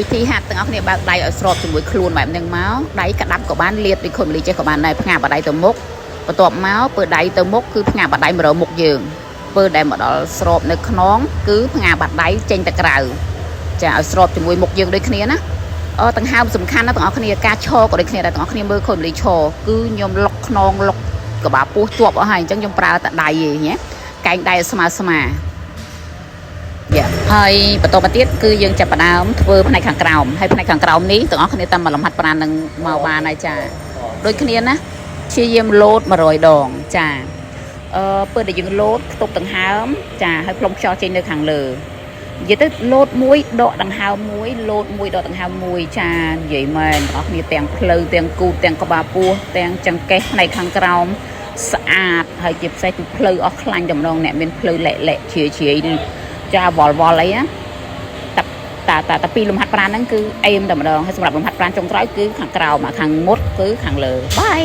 ពិធីហាត់ទាំងអស់គ្នាបើកដៃឲ្យស្របជាមួយខ្លួនបែបហ្នឹងមកដៃក្តាប់ក៏បានលាតដូចខុំលីចេះក៏បានដែរផ្ងាបដៃទៅមុខបន្ទាប់មកពើដៃទៅមុខគឺផ្ងាបដៃមករកមុខយើងពើដែលមកដល់ស្របនៅខ្នងគឺផ្ងាបដៃចេញទៅក្រៅចាឲ្យស្របជាមួយមុខយើងដូចគ្នាណាទាំងហើមសំខាន់ណាទាំងអស់គ្នាការឈរក៏ដូចគ្នាដែរទាំងអស់គ្នាមើលខុំលីឈរគឺខ្ញុំលុកខ្នងលុកក្បាលពោះជាប់អស់ហើយអញ្ចឹងខ្ញុំប្រើតែដៃឯងណាកែងដៃស្មើហើយបន្តមកទៀតគឺយើងចាប់ផ្ដើមធ្វើផ្នែកខាងក្រោមហើយផ្នែកខាងក្រោមនេះទាំងអស់គ្នាតាមលំហាត់ប្រាណនឹងមកបានហើយចាដូចគ្នាណាព្យាយាមលោត100ដងចាពេលដែលយើងលោតខ្ទប់ដង្ហើមចាហើយផ្លុំខ្យល់ចេញនៅខាងលើនិយាយទៅលោតមួយដកដង្ហើមមួយលោតមួយដកដង្ហើមមួយចានិយាយមែនទាំងអស់គ្នាទាំងភ្លៅទាំងគូតទាំងក្បាលពោះទាំងចង្កេះផ្នែកខាងក្រោមស្អាតហើយជាពិសេសគឺភ្លៅអស់ខ្លាញ់តែម្ដងអ្នកមានភ្លៅលែកជ្រាយចាវល់អីណាតែពីលំហាត់ប្រាណហ្នឹងគឺអេមតែម្ដងហើយសម្រាប់លំហាត់ប្រាណចុងក្រោយគឺខាងក្រោមខាងមុតគឺខាងលើបាយ